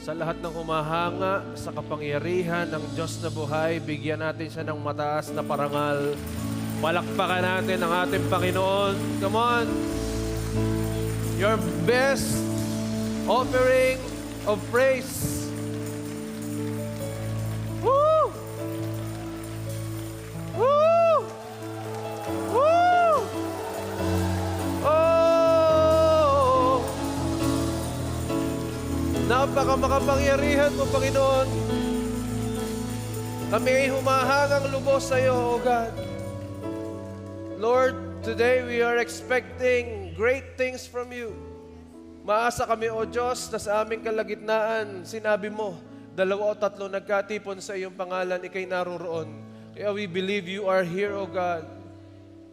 Sa lahat ng humahanga sa kapangyarihan ng Diyos na buhay, bigyan natin siya ng mataas na parangal. Palakpakan natin ang ating Panginoon. Come on! Your best offering of praise. Woo! Woo! Woo! Oh! Napaka-makapangyarihan mo, Panginoon. Kami ay humahangang lubos sa iyo, O God. Lord, today we are expecting great things from you. Maasa kami, O Diyos, na sa aming kalagitnaan, sinabi mo, 2 o 3 nagkatipon sa iyong pangalan, ikay naroroon. Kaya we believe you are here, O God.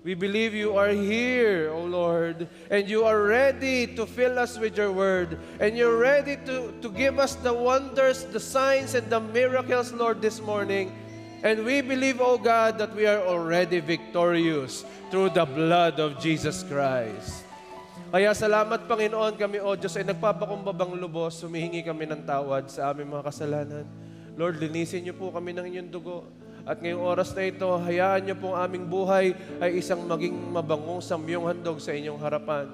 We believe you are here, O Lord, and you are ready to fill us with your word, and you're ready to give us the wonders, the signs, and the miracles, Lord, this morning. And we believe, O God, that we are already victorious through the blood of Jesus Christ. Kaya salamat, Panginoon, kami, O Diyos, ay nagpapakumbabang lubos, humihingi kami ng tawad sa aming mga kasalanan. Lord, linisin niyo po kami ng inyong dugo. At ngayong oras na ito, hayaan niyo pong aming buhay ay isang maging mabangong samyong handog sa inyong harapan.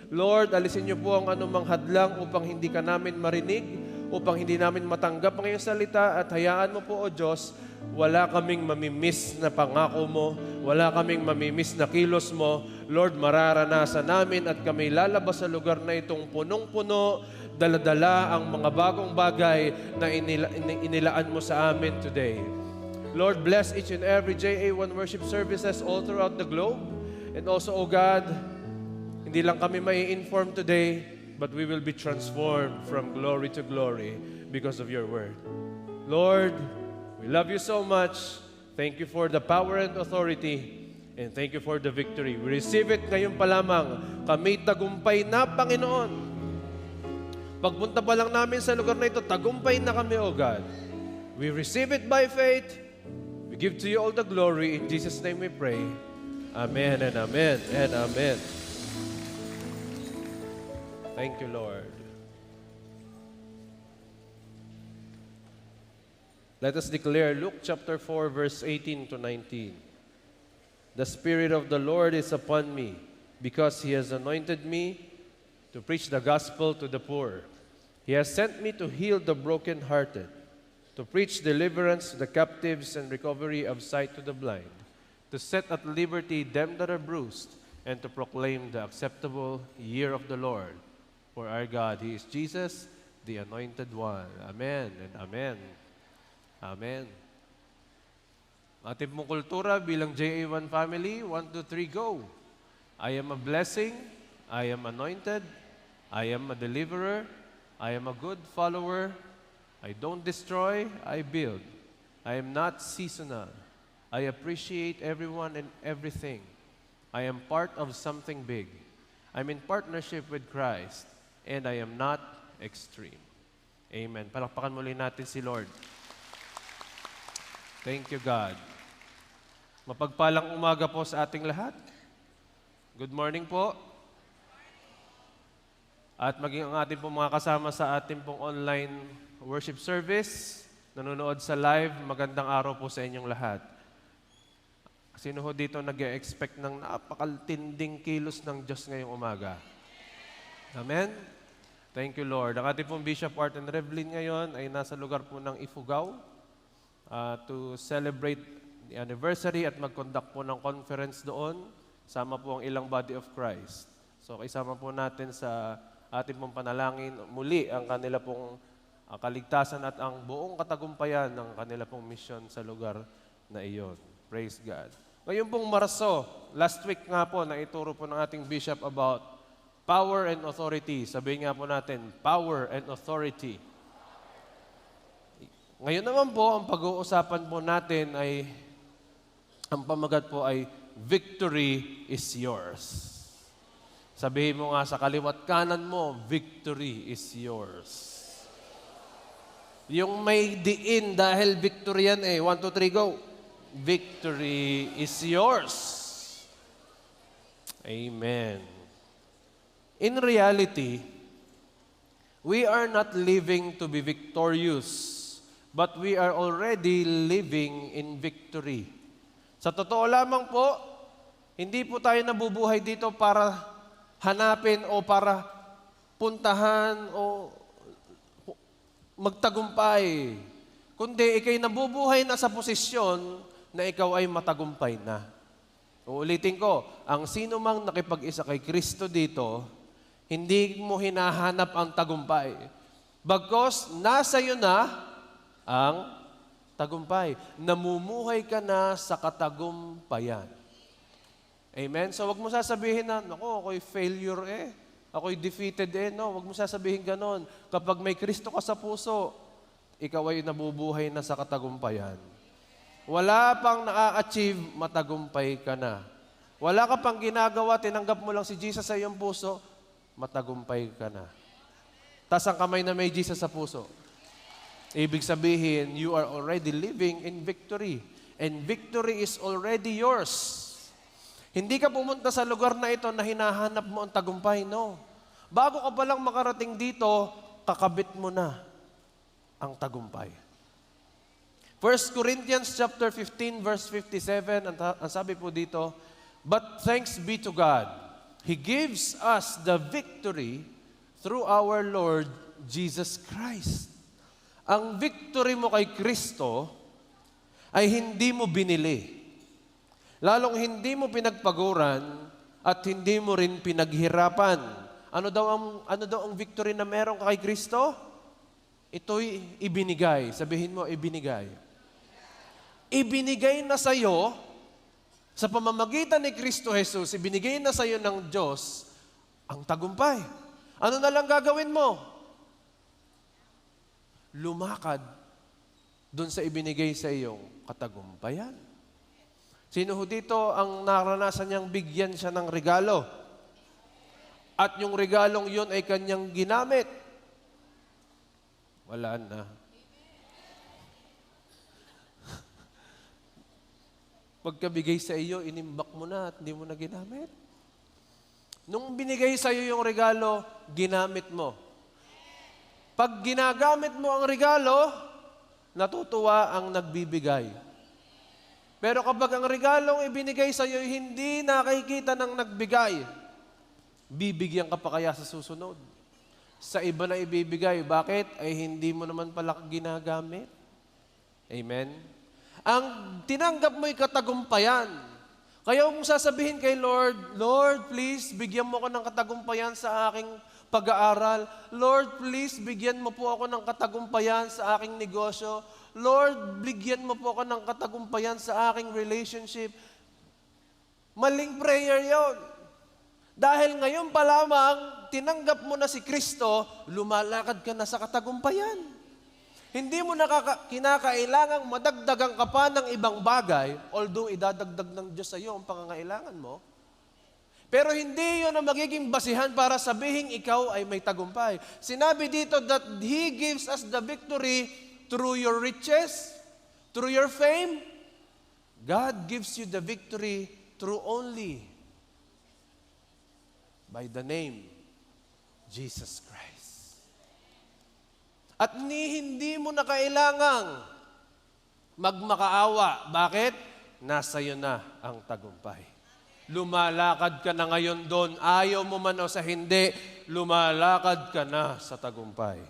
Lord, alisin niyo po ang anumang hadlang upang hindi ka namin marinig, upang hindi namin matanggap ang iyong salita, at hayaan mo po, O Diyos, wala kaming mamimiss na pangako mo, wala kaming mamimiss na kilos mo. Lord, mararanasan namin at kami lalabas sa lugar na itong punong-puno, daladala ang mga bagong bagay na inilaan mo sa amin today. Lord, bless each and every JA1 worship services all throughout the globe. And also, O God, hindi lang kami mai-inform today, but we will be transformed from glory to glory because of your word. Lord, we love you so much. Thank you for the power and authority. And thank you for the victory. We receive it ngayon pa lamang. Kami tagumpay na, Panginoon. Pagpunta pa lang namin sa lugar na ito, tagumpay na kami, O God. We receive it by faith. We give to you all the glory. In Jesus' name we pray. Amen and amen and amen. Thank you, Lord. Let us declare Luke chapter 4, verse 18 to 19. The Spirit of the Lord is upon me, because He has anointed me to preach the gospel to the poor. He has sent me to heal the brokenhearted, to preach deliverance to the captives and recovery of sight to the blind, to set at liberty them that are bruised, and to proclaim the acceptable year of the Lord. For our God, He is Jesus, the Anointed One. Amen and amen. Amen. Ating pong kultura bilang JA1 family, 1, 2, 3, go! I am a blessing, I am anointed, I am a deliverer, I am a good follower, I don't destroy, I build. I am not seasonal. I appreciate everyone and everything. I am part of something big. I'm in partnership with Christ, and I am not extreme. Amen. Palakpakan muli natin si Lord. Thank you, God. Mapagpalang umaga po sa ating lahat. Good morning po. At maging ang ating pong mga kasama sa ating pong online worship service, nanonood sa live, magandang araw po sa inyong lahat. Sino ho dito nag-e-expect ng napakaltinding kilos ng Diyos ngayong umaga? Amen? Thank you, Lord. Ang ating pong Bishop Art and Revlin ngayon ay nasa lugar po ng Ifugao to celebrate the anniversary at mag-conduct po ng conference doon. Sama po ang ilang body of Christ. So, isama po natin sa ating pong panalangin muli ang kanila pong kaligtasan at ang buong katagumpayan ng kanila pong mission sa lugar na iyon. Praise God. Ngayon pong Marso, last week nga po, naituro po ng ating bishop about power and authority. Sabihin nga po natin, power and authority. Ngayon naman po, ang pag-uusapan po natin ay, ang pamagat po ay, victory is yours. Sabihin mo nga sa kaliwat kanan mo, victory is yours. Yung may diin dahil victory yan eh. 1, 2, 3, go. Victory is yours. Amen. In reality, We are not living to be victorious, but we are already living in victory. Sa totoo lamang po, hindi po tayo nabubuhay dito para hanapin o para puntahan o magtagumpay. Kundi ikay nabubuhay na sa posisyon na ikaw ay matagumpay na. Uulitin ko, ang sino mang nakipag-isa kay Kristo dito, hindi mo hinahanap ang tagumpay. Bagkus, nasa iyo na ang tagumpay. Namumuhay ka na sa katagumpayan. Amen? So wag mo sasabihin na, naku, ako'y failure eh. Ako'y defeated eh. No, wag mo sasabihin ganon. Kapag may Kristo ka sa puso, ikaw ay nabubuhay na sa katagumpayan. Wala pang na-achieve, matagumpay ka na. Wala ka pang ginagawa, tinanggap mo lang si Jesus sa iyong puso, matagumpay ka na. Tas ang kamay na may Jesus sa puso. Ibig sabihin, you are already living in victory. And victory is already yours. Hindi ka pumunta sa lugar na ito na hinahanap mo ang tagumpay, no. Bago ka palang makarating dito, kakabit mo na ang tagumpay. 1 Corinthians chapter 15, verse 57, ang sabi po dito, but thanks be to God, He gives us the victory through our Lord Jesus Christ. Ang victory mo kay Kristo ay hindi mo binili. Lalong hindi mo pinagpaguran at hindi mo rin pinaghirapan. Ano daw ang victory na meron ka kay Kristo? Ito'y ibinigay. Sabihin mo, ibinigay. Ibinigay na sa iyo, sa pamamagitan ni Kristo Jesus, ibinigay na sa iyo ng Diyos ang tagumpay. Ano na lang gagawin mo? Lumakad doon sa ibinigay sa iyong katagumpayan. Sino ho dito ang naranasan niyang bigyan siya ng regalo? At yung regalong yun ay kanyang ginamit? Wala na. Pagkabigay sa iyo, inimbak mo na at hindi mo na ginamit. Nung binigay sa iyo yung regalo, ginamit mo. Pag ginagamit mo ang regalo, natutuwa ang nagbibigay. Pero kapag ang regalong ibinigay sa iyo hindi nakikita ng nagbigay, bibigyan ka pa kaya sa susunod? Sa iba na ibibigay. Bakit? Ay hindi mo naman pala ginagamit. Amen? Ang tinanggap mo'y katagumpayan. Kaya kung sasabihin kay Lord, Lord, please, bigyan mo ko ng katagumpayan sa aking pag-aaral. Lord, please, bigyan mo po ako ng katagumpayan sa aking negosyo. Lord, bigyan mo po ako ng katagumpayan sa aking relationship. Maling prayer yon. Dahil ngayon pa lamang, tinanggap mo na si Kristo, lumalakad ka na sa katagumpayan. Hindi mo kinakailangang madagdagan ka pa ng ibang bagay, although idadagdag ng Diyos sa iyo ang pangangailangan mo. Pero hindi yun ang magiging basihan para sabihin ikaw ay may tagumpay. Sinabi dito that He gives us the victory through your riches, through your fame. God gives you the victory through only by the name Jesus Christ. At hindi mo na kailangang magmakaawa. Bakit? Nasa iyo na ang tagumpay. Lumalakad ka na ngayon doon. Ayaw mo man o sa hindi, lumalakad ka na sa tagumpay.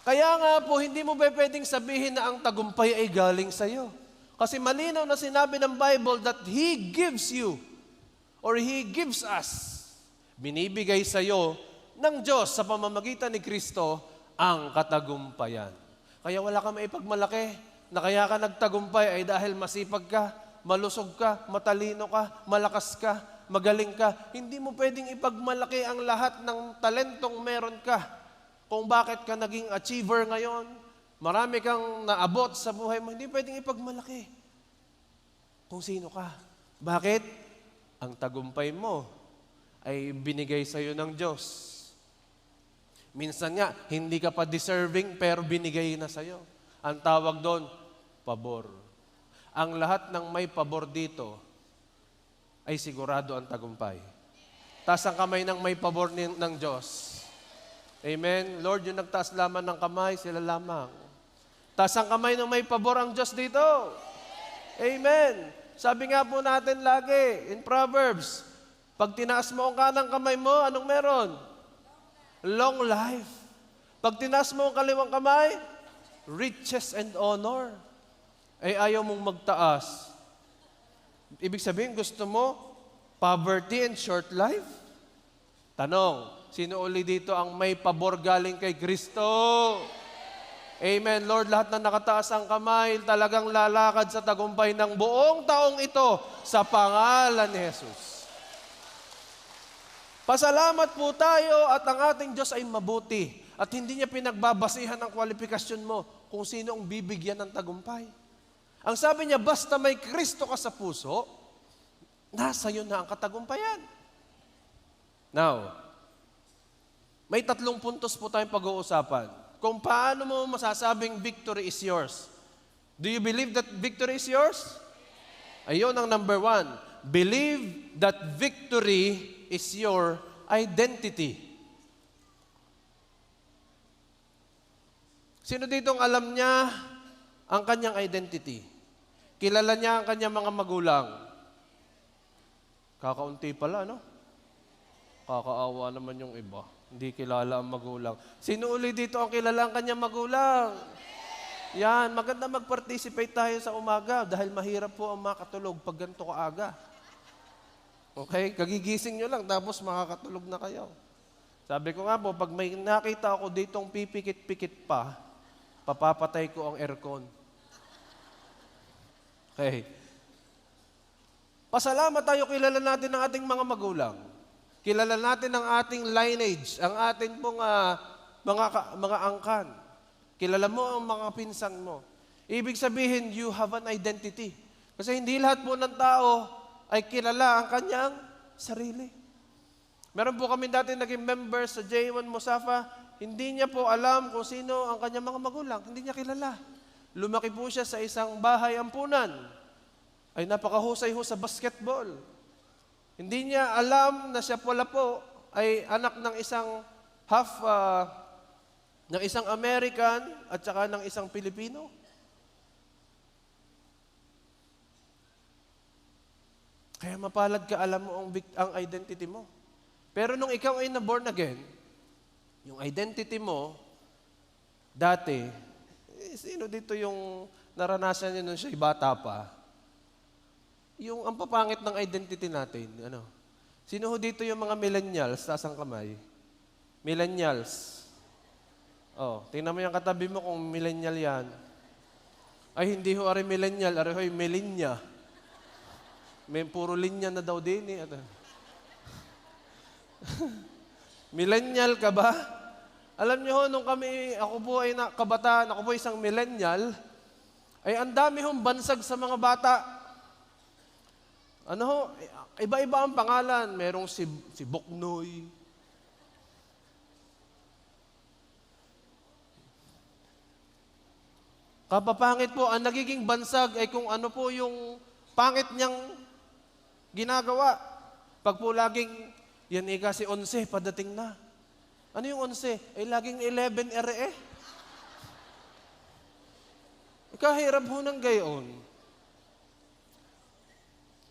Kaya nga po, hindi mo ba pwedeng sabihin na ang tagumpay ay galing sa iyo? Kasi malinaw na sinabi ng Bible that He gives you or He gives us. Binibigay sa iyo ng Diyos sa pamamagitan ni Kristo ang katagumpayan. Kaya wala ka maipagmalaki na kaya ka nagtagumpay ay dahil masipag ka, malusog ka, matalino ka, malakas ka, magaling ka. Hindi mo pwedeng ipagmalaki ang lahat ng talentong meron ka. Kung bakit ka naging achiever ngayon, marami kang naabot sa buhay mo, hindi pwedeng ipagmalaki kung sino ka. Bakit? Ang tagumpay mo ay binigay sa iyo ng Diyos. Minsan nga, hindi ka pa deserving pero binigay na sa'yo. Ang tawag doon, pabor. Ang lahat ng may pabor dito ay sigurado ang tagumpay. Taas ang kamay ng may pabor ng Diyos. Amen. Lord, yung nagtaas lamang ng kamay, sila lamang. Taas ang kamay ng may pabor ang Diyos dito. Amen. Sabi nga po natin lagi in Proverbs, pag tinaas mo ang kanang kamay mo, anong meron? Long life. Pag tinaas mo ang kaliwang kamay, riches and honor. Ay ayaw mong magtaas. Ibig sabihin, gusto mo poverty and short life? Tanong, sino uli dito ang may pabor galing kay Kristo? Amen. Lord, lahat na nakataas ang kamay, talagang lalakad sa tagumpay ng buong taong ito sa pangalan ni Jesus. Pasalamat po tayo at ang ating Diyos ay mabuti at hindi niya pinagbabasihan ang kwalifikasyon mo kung sino ang bibigyan ng tagumpay. Ang sabi niya, basta may Kristo ka sa puso, nasa iyo na ang katagumpayan. Now, may 3 puntos po tayong pag-uusapan. Kung paano mo masasabing victory is yours. Do you believe that victory is yours? Ayun ang number 1. Believe that victory is your identity. Sino ditong alam niya ang kanyang identity? Kilala niya ang kanyang mga magulang? Kakaunti pala, no? Kakaawa naman yung iba. Hindi kilala ang magulang. Sino uli dito ang kilala ang kanyang magulang? Yan, maganda mag-participate tayo sa umaga dahil mahirap po ang makatulog pag ganito kaaga. Okay? Kagigising nyo lang tapos makakatulog na kayo. Sabi ko nga po, pag may nakita ako ditong pipikit-pikit pa, papapatay ko ang aircon. Okay. Pasalamat tayo, kilala natin ang ating mga magulang. Kilala natin ang ating lineage, ang ating pong mga angkan. Kilala mo ang mga pinsan mo. Ibig sabihin, you have an identity. Kasi hindi lahat po ng tao ay kilala ang kanyang sarili. Meron po kami dati naging member sa J1 Musafa, hindi niya po alam kung sino ang kanyang mga magulang. Hindi niya kilala. Lumaki po siya sa isang bahay ampunan. Ay napakahusay ho sa basketball. Hindi niya alam na siya pala po ay anak ng isang ng isang American at saka ng isang Pilipino. Kaya mapalad ka, alam mo ang identity mo. Pero nung ikaw ay na-born again, yung identity mo, dati, sino dito yung naranasan niya nung siya'y bata pa? Yung ang papangit ng identity natin, ano? Sino ho dito yung mga millennials, taas ang kamay? Millennials. Oh, tingnan mo yung katabi mo kung millennial yan. Ay, hindi ho ari millennial, ari ho'y millennia. May puro linya na daw din eh. Millennial ka ba? Alam niyo ho, nung ako po ay kabataan, ako po isang millennial, ay ang dami hong bansag sa mga bata. Ano ho, iba-iba ang pangalan. Merong si Boknoy. Kapapangit po, ang nagiging bansag ay kung ano po yung pangit niyang ginagawa. Pag po laging, yan kasi 11, padating na. Ano yung 11? Ay laging 11 ere. Kahirap ho ng gayon.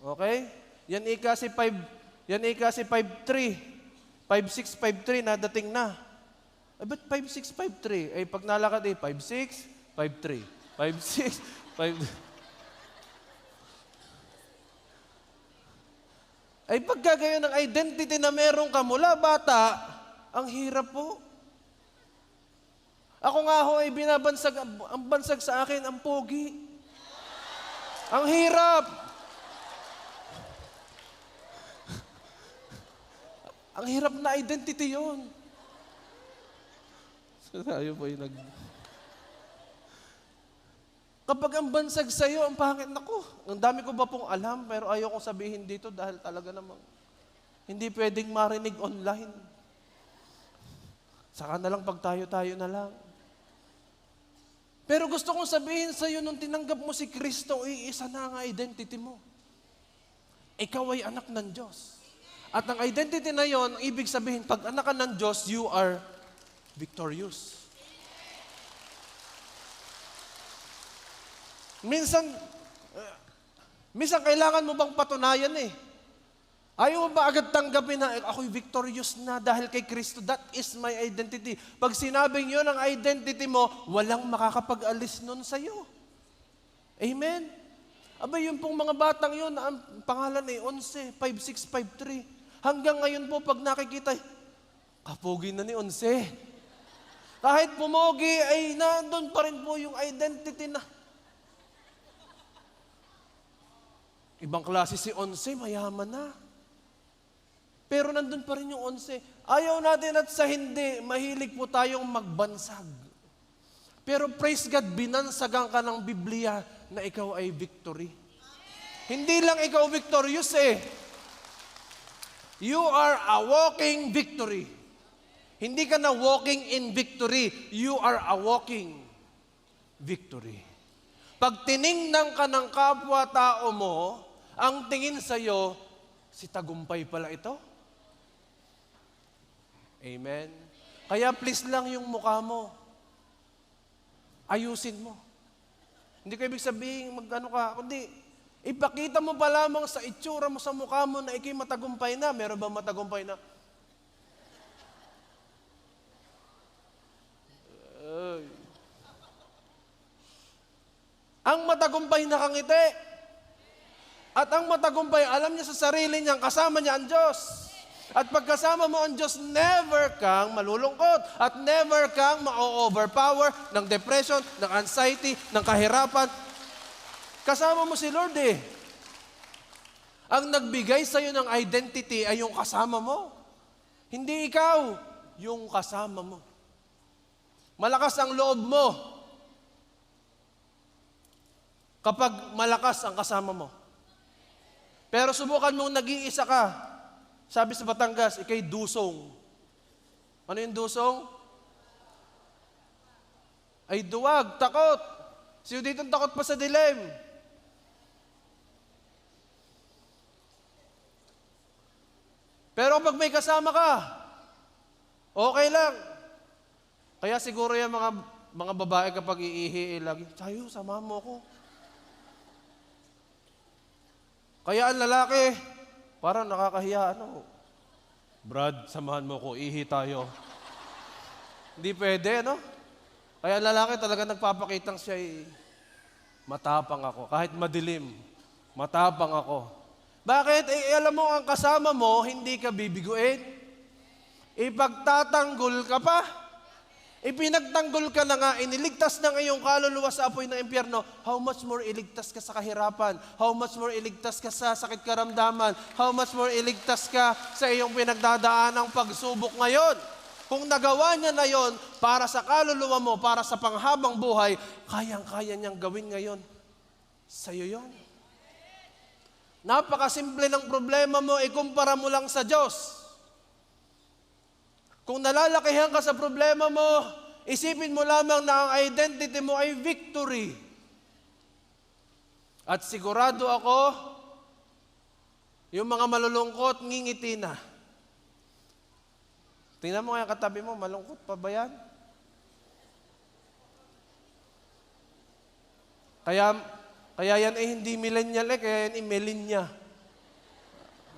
Okay? Yan kasi 5, yan kasi 5'3". 5'6", 5'3", nadating na. Ba't 5'6", 5'3"? Eh, pag nalakad 5'6", 5'3". 5'6", 5'3". Ay pagka gayon ng identity na meron ka mula bata, ang hirap po. Ako nga ho ay binabansag, ang bansag sa akin, ang pogi. Ang hirap. Ang hirap na identity yun. So tayo po yung Kapag ang bansag sa'yo, ang pangit, naku, ang dami ko ba pong alam, pero ayaw kong sabihin dito dahil talaga namang hindi pwedeng marinig online. Saka na lang pag tayo-tayo na lang. Pero gusto kong sabihin sa'yo, nung tinanggap mo si Kristo, isa na ang identity mo. Ikaw ay anak ng Diyos. At ang identity na yon, ang ibig sabihin, pag anak ka ng Diyos, you are victorious. Minsan kailangan mo bang patunayan eh? Ayaw mo ba agad tanggapin na ako'y victorious na dahil kay Kristo? That is my identity. Pag sinabing yun ang identity mo, walang makakapag-alis nun sa'yo. Amen? Aba, yun pong mga batang yun, ang pangalan ay 11, 5653. Hanggang ngayon po, pag nakikita, kapogi na ni 11. Kahit pumogi, ay nandun pa rin po yung identity na. Ibang klase si 11, mayaman na. Pero nandun pa rin yung 11. Ayaw natin at sa hindi, mahilig po tayong magbansag. Pero praise God, binansagan ka ng Biblia na ikaw ay victory. Hindi lang ikaw victorious eh. You are a walking victory. Hindi ka na walking in victory. You are a walking victory. Pag tiningnan ka ng kapwa-tao mo, ang tingin sa'yo, si tagumpay pala ito. Amen? Kaya please lang yung mukha mo. Ayusin mo. Hindi ko ibig sabihin mag-ano ka, kundi ipakita mo pa lamang sa itsura mo, sa mukha mo na ikay matagumpay na. Meron ba matagumpay na? Ang matagumpay nakangiti. At ang matagumpay, alam niya sa sarili niya, kasama niya ang Diyos. At pagkasama mo ang Diyos, never kang malulungkot. At never kang ma-overpower ng depression, ng anxiety, ng kahirapan. Kasama mo si Lord eh. Ang nagbigay sa'yo ng identity ay yung kasama mo. Hindi ikaw, yung kasama mo. Malakas ang loob mo kapag malakas ang kasama mo. Pero subukan mong nag-iisa ka. Sabi sa Batangas, ikay dusong. Ano yung dusong? Ay duwag, takot. Sino dito takot pa sa dilim? Pero pag may kasama ka, okay lang. Kaya siguro yung mga babae kapag iihi, lagi, tayo, sama mo ko. Kaya ang lalaki, parang nakakahiya, Brad, samahan mo ko, ihi tayo. Hindi pwede, Kaya ang lalaki talaga nagpapakitang siya, matapang ako. Kahit madilim, matapang ako. Bakit? Alam mo, ang kasama mo, hindi ka bibiguin. Ipagtatanggol ka pa. Ipinagtanggol ka na nga, iniligtas na ngayong kaluluwa sa apoy ng impyerno. How much more iligtas ka sa kahirapan? How much more iligtas ka sa sakit karamdaman? How much more iligtas ka sa iyong pinagdadaanang pagsubok ngayon? Kung nagawa niya na yon para sa kaluluwa mo, para sa panghabang buhay, kayang-kaya niyang gawin ngayon. Sa'yo yon. Napakasimple ng problema mo, ikumpara mo lang sa Diyos. Kung nalalakihan ka sa problema mo, isipin mo lamang na ang identity mo ay victory. At sigurado ako, yung mga malulungkot, ngingiti na. Tingnan mo kaya katabi mo, malungkot pa ba yan? Kaya yan ay hindi millennial kaya yan ay millennia.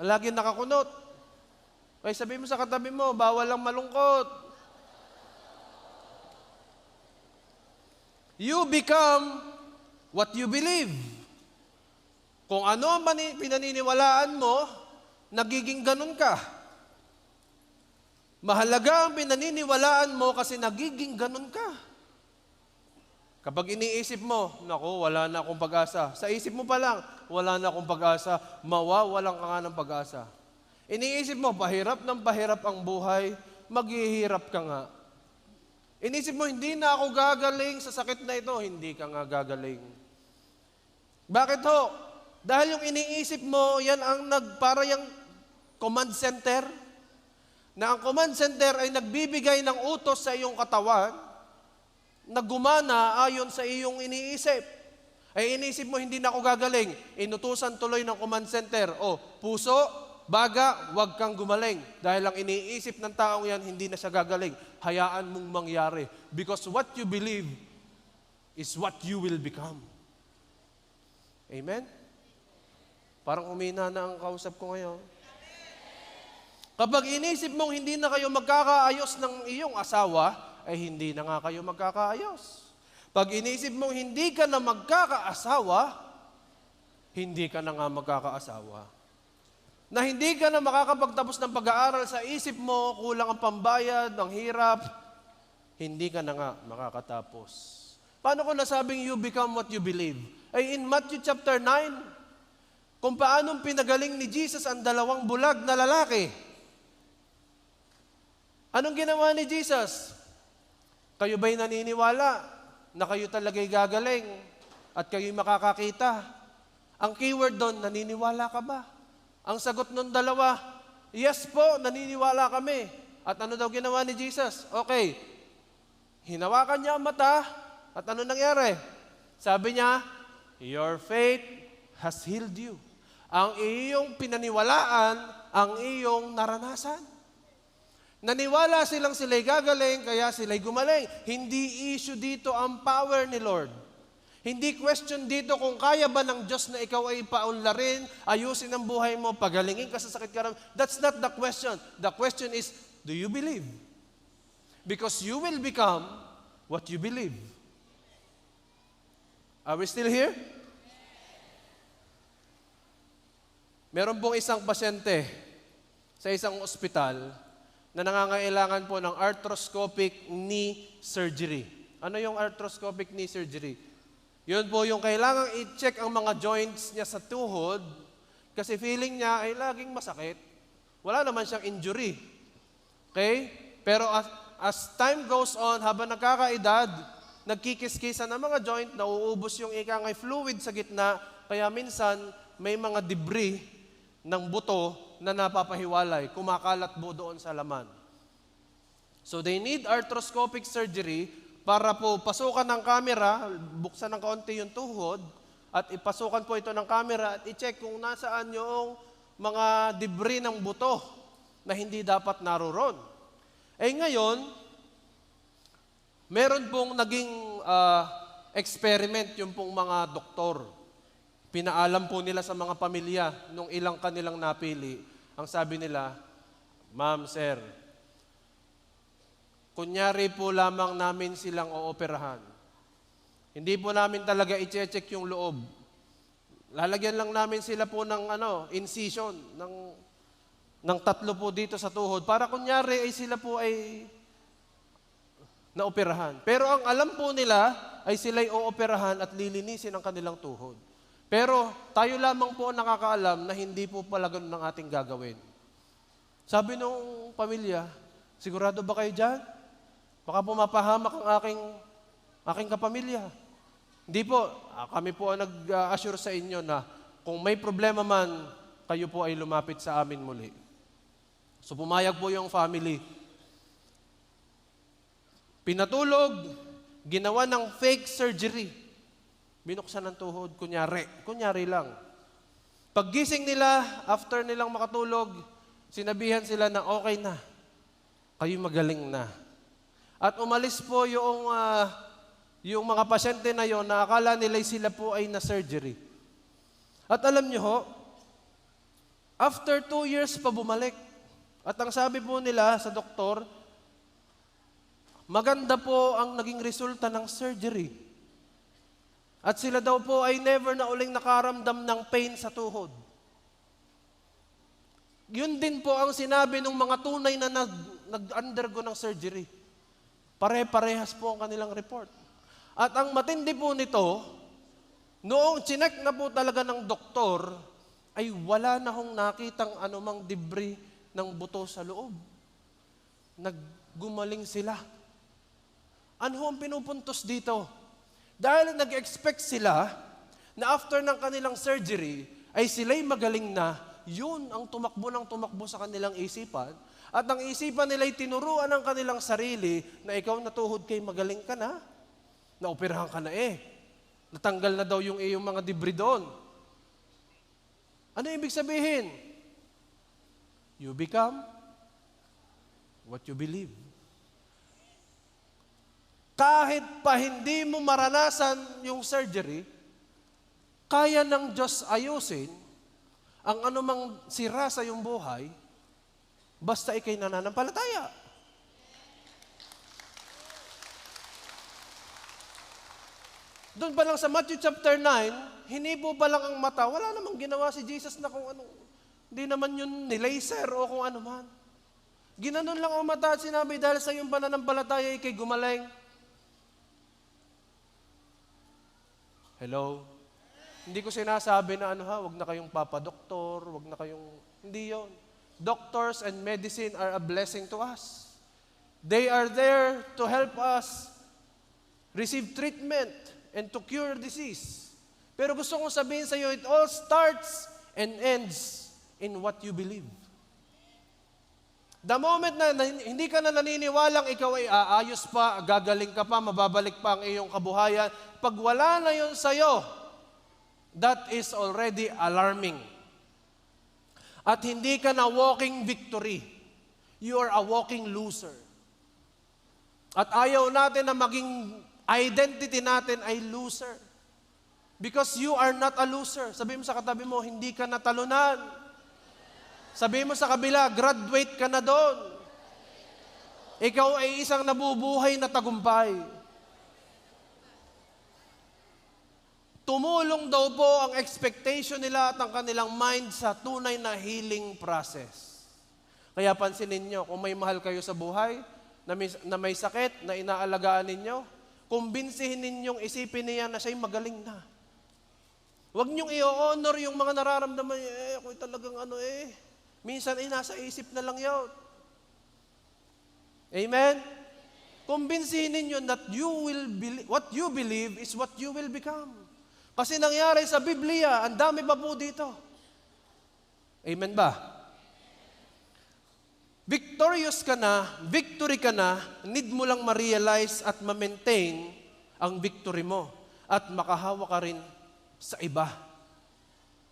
Lagi nakakunot. Kaya sabihin mo sa katabi mo, bawal lang malungkot. You become what you believe. Kung ano ang pinaniniwalaan mo, nagiging ganun ka. Mahalaga ang pinaniniwalaan mo kasi nagiging ganun ka. Kapag iniisip mo, naku, wala na akong pag-asa. Sa isip mo pa lang, wala na akong pag-asa. Mawawalan ka nga ng pag-asa. Iniisip mo, pahirap ng pahirap ang buhay, maghihirap ka nga. Iniisip mo, hindi na ako gagaling sa sakit na ito, hindi ka nga gagaling. Bakit ho? Dahil yung iniisip mo, yan ang para yung command center, na ang command center ay nagbibigay ng utos sa iyong katawan, na gumana ayon sa iyong iniisip. Ay iniisip mo, hindi na ako gagaling. Inutusan tuloy ng command center. O, puso, baga, huwag kang gumaling. Dahil ang iniisip ng taong yan, hindi na siya gagaling. Hayaan mong mangyari. Because what you believe is what you will become. Amen? Parang umina na ang kausap ko ngayon. Kapag inisip mong hindi na kayo magkakaayos ng iyong asawa, ay hindi na nga kayo magkakaayos. Pag inisip mong hindi ka na magkakaasawa, hindi ka na nga magkakaasawa. Na hindi ka na makakapagtapos ng pag-aaral sa isip mo, kulang ang pambayad, ang hirap, hindi ka na nga makakatapos. Paano ko nasabing you become what you believe? Ay in Matthew chapter 9, kung paanong pinagaling ni Jesus ang 2 bulag na lalaki. Anong ginawa ni Jesus? Kayo ba'y naniniwala na kayo talaga'y gagaling at kayo'y makakakita? Ang keyword doon, naniniwala ka ba? Ang sagot ng 2, yes po, naniniwala kami. At ano daw ginawa ni Jesus? Okay, hinawakan niya ang mata at ano nangyari? Sabi niya, your faith has healed you. Ang iyong pinaniwalaan, ang iyong naranasan. Naniwala sila'y gagaling, kaya sila'y gumaling. Hindi issue dito ang power ni Lord. Hindi question dito kung kaya ba ng Diyos na ikaw ay paunlarin, ayusin ang buhay mo, pagalingin ka sa sakit ka. That's not the question. The question is, do you believe? Because you will become what you believe. Are we still here? Meron pong isang pasyente sa isang ospital na nangangailangan po ng arthroscopic knee surgery. Ano yung arthroscopic knee surgery? Yun po yung kailangang i-check ang mga joints niya sa tuhod kasi feeling niya ay laging masakit. Wala naman siyang injury. Okay? Pero as time goes on, habang nagkakaedad, nagkikis-kisan ang mga joint, nauubos yung ikangay fluid sa gitna, kaya minsan may mga debris ng buto na napapahiwalay, kumakalat po doon sa laman. So they need arthroscopic surgery para po pasukan ng camera, buksan ng kaunti yung tuhod, at ipasukan po ito ng camera at i-check kung nasaan yung mga debris ng buto na hindi dapat naroon. Eh ngayon, meron pong naging experiment yung pong mga doktor. Pinaalam po nila sa mga pamilya nung ilang kanilang napili. Ang sabi nila, Ma'am, Sir, kunyari po lamang namin silang ooperahan. Hindi po namin talaga i-check yung loob. Lalagyan lang namin sila po ng incision, ng 3 po dito sa tuhod. Para kunyari ay sila po ay naoperahan. Pero ang alam po nila ay sila'y ooperahan at lilinisin ang kanilang tuhod. Pero tayo lamang po nakakaalam na hindi po pala ganun ang ating gagawin. Sabi nung pamilya, sigurado ba kayo dyan? Baka pumapahamak ang aking kapamilya. Hindi po, kami po ang nag-assure sa inyo na kung may problema man, kayo po ay lumapit sa amin muli. So pumayag po yung family. Pinatulog, ginawa ng fake surgery. Binuksan ng tuhod, kunyari lang. Paggising nila, after nilang makatulog, sinabihan sila na okay na, kayo magaling na. At umalis po yung mga pasyente na yon na akala nila sila po ay na-surgery. At alam nyo ho, after 2 years pa bumalik. At ang sabi po nila sa doktor, maganda po ang naging resulta ng surgery. At sila daw po ay never na uling nakaramdam ng pain sa tuhod. Yun din po ang sinabi ng mga tunay na nag-undergo ng surgery. Pare-parehas po ang kanilang report. At ang matindi po nito, noong chinek na po talaga ng doktor, ay wala na hong nakitang anumang debris ng buto sa loob. Naggumaling sila. Ano ang pinupuntos dito? Dahil nag-expect sila na after ng kanilang surgery, ay sila'y magaling na, yun ang tumakbo sa kanilang isipan. At ang isipan nila'y tinuruan ng kanilang sarili na ikaw na tuhod kay magaling ka na. Naoperahan ka na Natanggal na daw yung iyong mga debris doon. Ano ibig sabihin? You become what you believe. Kahit pa hindi mo maranasan yung surgery, kaya ng Diyos ayusin ang anumang sira sa iyong buhay, basta ikay nananampalataya. Doon pa lang sa Matthew chapter 9, hinibo pa lang ang mata, wala namang ginawa si Jesus na kung ano, hindi naman yun nilaser o kung ano man. Ginanon lang ang mata at sinabi, dahil sa iyong pananampalataya, ikay gumaling. Hello? Hindi ko sinasabi na wag na kayong papadoktor, wag na kayong, hindi yon. Doctors and medicine are a blessing to us. They are there to help us receive treatment and to cure disease. Pero gusto kong sabihin sa iyo, it all starts and ends in what you believe. The moment na hindi ka na naniniwalang ikaw ay aayos pa, gagaling ka pa, mababalik pa ang iyong kabuhayan, pag wala na yun sa'yo, that is already alarming. At hindi ka na walking victory. You are a walking loser. At ayaw natin na maging identity natin ay loser. Because you are not a loser. Sabihin mo sa katabi mo, hindi ka natalunan. Sabihin mo sa kabila, graduate ka na doon. Ikaw ay isang nabubuhay na tagumpay. Tumulong daw po ang expectation nila at ang kanilang mind sa tunay na healing process. Kaya pansinin nyo, kung may mahal kayo sa buhay, na may sakit, na inaalagaan ninyo, kumbinsihin ninyong isipin niya na siya'y magaling na. Huwag niyong i-honor yung mga nararamdaman niya, ako'y talagang minsan nasa isip na lang yun. Amen? Kumbinsihin ninyo that what you believe is what you will become. Kasi nangyari sa Biblia, ang dami pa po dito. Amen ba? Victorious ka na, victory ka na, need mo lang ma-realize at ma-maintain ang victory mo at makahawa ka rin sa iba.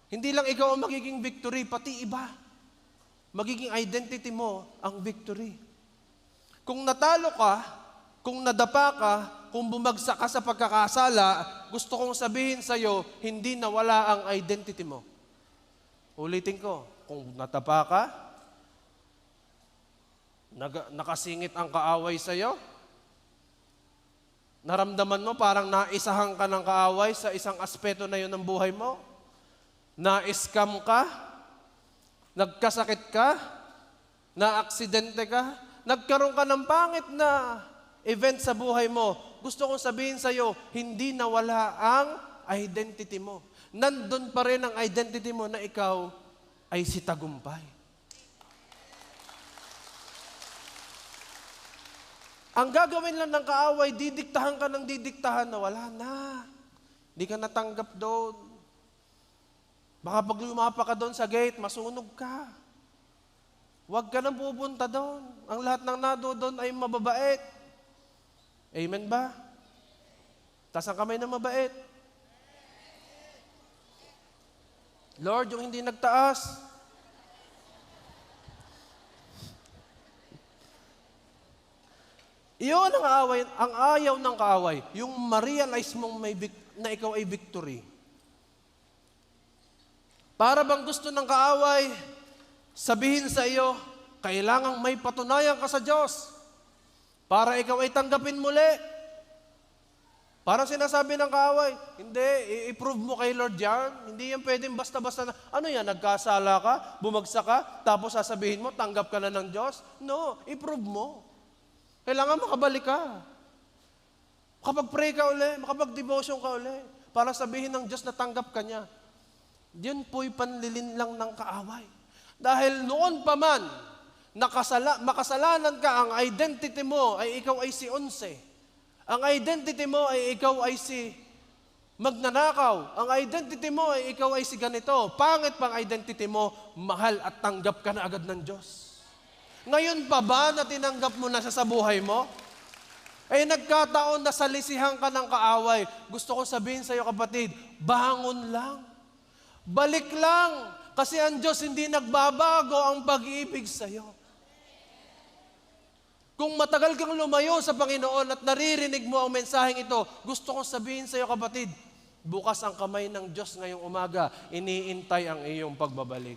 Hindi lang ikaw ang magiging victory, pati iba. Magiging identity mo ang victory. Kung natalo ka, kung nadapa ka, kung bumagsak ka sa pagkakasala, gusto kong sabihin sa iyo, hindi nawala ang identity mo. Ulitin ko, kung natapa ka, nakasingit ang kaaway sa iyo, naramdaman mo parang naisahan ka ng kaaway sa isang aspeto na yun ng buhay mo, na-scam ka, nagkasakit ka, na-aksidente ka, nagkaroon ka ng pangit na event sa buhay mo, gusto kong sabihin sa iyo, hindi nawala ang identity mo. Nandun pa rin ang identity mo na ikaw ay si tagumpay. Ang gagawin lang ng kaaway, didiktahan ka ng didiktahan na wala na. Hindi ka natanggap doon. Baka pag lumapa ka doon sa gate, masunog ka. Huwag ka nang pupunta doon. Ang lahat ng nado doon ay mababait. Amen ba? Taas ang kamay na mabait. Lord, yung hindi nagtaas. Iyon ang away, ang ayaw ng kaaway. Yung ma-realize mong na ikaw ay victory. Para bang gusto ng kaaway, sabihin sa iyo, kailangang may patunayan ka sa Diyos para ikaw ay tanggapin muli. Parang sinasabi ng kaaway, hindi, i-prove mo kay Lord yan. Hindi yan pwedeng basta-basta na, ano yan, nagkasala ka, bumagsak ka, tapos sasabihin mo, tanggap ka na ng Diyos? No, i-prove mo. Kailangan makabalik ka. Makapag-pray ka uli, makapag-devotion ka uli, para sabihin ng Diyos na tanggap ka niya. Yun po'y panlilin lang ng kaaway. Dahil noon pa man, makasalanan ka, ang identity mo ay ikaw ay si Onse. Ang identity mo ay ikaw ay si magnanakaw. Ang identity mo ay ikaw ay si ganito. Pangit pang identity mo, mahal at tanggap ka na agad ng Diyos. Ngayon pa ba na tinanggap mo na siya sa buhay mo? Ay nagkataon na salisihan ka ng kaaway. Gusto ko sabihin sa iyo kapatid, bangon lang. Balik lang. Kasi ang Diyos hindi nagbabago ang pag-ibig sa'yo. Kung matagal kang lumayo sa Panginoon at naririnig mo ang mensaheng ito, gusto kong sabihin sa iyo, kapatid, bukas ang kamay ng Diyos ngayong umaga, iniintay ang iyong pagbabalik.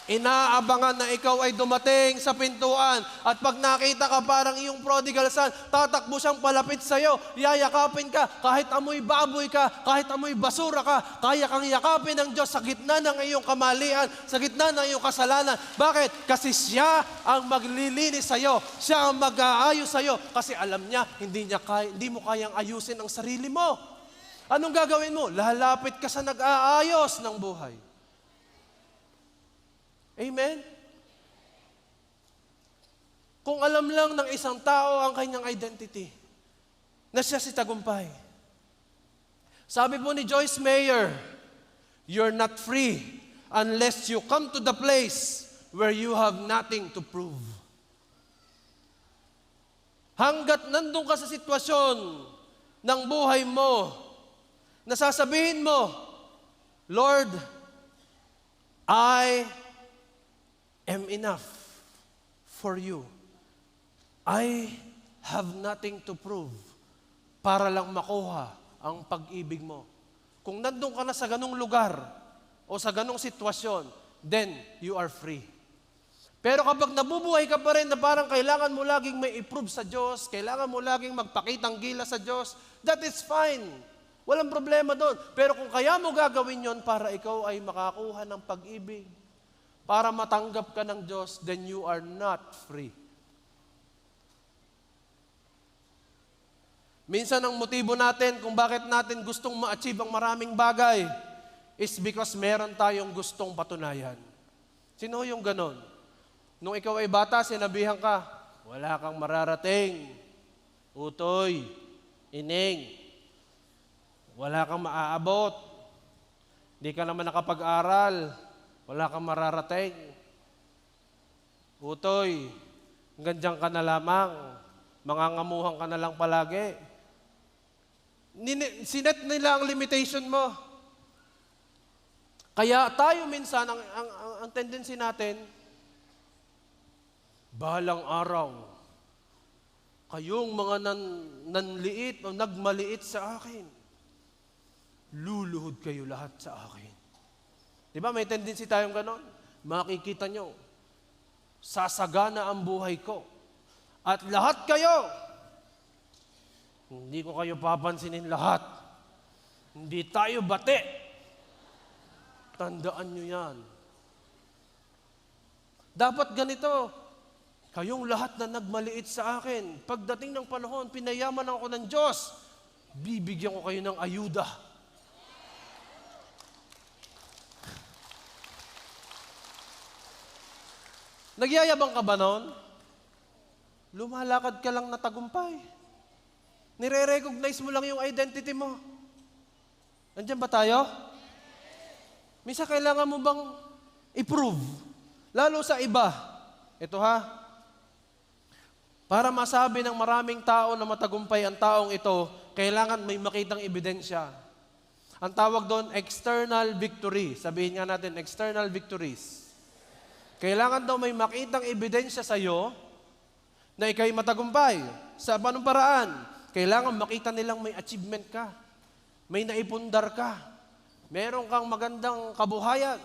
Inaabangan na ikaw ay dumating sa pintuan at pag nakita ka parang iyong prodigal son, tatakbo siyang palapit sa iyo, yayakapin ka, kahit amoy baboy ka, kahit amoy basura ka, kaya kang yakapin ng Diyos sa gitna ng iyong kamalian, sa gitna ng iyong kasalanan. Bakit? Kasi siya ang maglilinis sa iyo, siya ang mag-aayos sa iyo, kasi alam niya, hindi mo kayang ayusin ang sarili mo. Anong gagawin mo? Lalapit ka sa nag-aayos ng buhay. Amen? Kung alam lang ng isang tao ang kanyang identity, na siya si tagumpay. Sabi po ni Joyce Meyer, you're not free unless you come to the place where you have nothing to prove. Hanggat nandun ka sa sitwasyon ng buhay mo, nasasabihin mo, Lord, I am enough for you. I have nothing to prove para lang makuha ang pag-ibig mo. Kung nandun ka na sa ganung lugar o sa ganung sitwasyon, then you are free. Pero kapag nabubuhay ka pa rin na parang kailangan mo laging may i-prove sa Diyos, kailangan mo laging magpakitang gila sa Diyos, that is fine. Walang problema doon. Pero kung kaya mo gagawin yon para ikaw ay makakuha ng pag-ibig, para matanggap ka ng Diyos, then you are not free. Minsan ang motibo natin kung bakit natin gustong ma-achieve ang maraming bagay is because meron tayong gustong patunayan. Sino yung ganon? Nung ikaw ay bata, sinabihan ka, wala kang mararating, utoy, ining, wala kang maaabot, di ka naman nakapag-aral, wala kang mararating. Utoy, hanggang dyan ka na lamang. Mangangamuhan ka na lang palagi. Sinet nila ang limitation mo. Kaya tayo minsan, ang tendency natin, bahalang araw, kayong mga nanliit o nagmaliit sa akin, luluhod kayo lahat sa akin. Di ba may tendency tayong ganon? Makikita nyo, sasagana ang buhay ko. At lahat kayo, hindi ko kayo papansinin lahat. Hindi tayo bate. Tandaan nyo yan. Dapat ganito, kayong lahat na nagmaliit sa akin, pagdating ng panahon, pinayaman ako ng Diyos, bibigyan ko kayo ng ayuda. Nagyayabang ka ba noon? Lumalakad ka lang na tagumpay. Nire-recognize mo lang yung identity mo. Nandiyan ba tayo? Minsan kailangan mo bang i-prove? Lalo sa iba. Ito ha. Para masabi ng maraming tao na matagumpay ang taong ito, kailangan may makitang ebidensya. Ang tawag doon, external victory. Sabihin nga natin, external victories. Kailangan daw may makitang ebidensya sa iyo na ikay matagumpay. Sa anong paraan? Kailangan makita nilang may achievement ka. May naipundar ka. Meron kang magandang kabuhayan.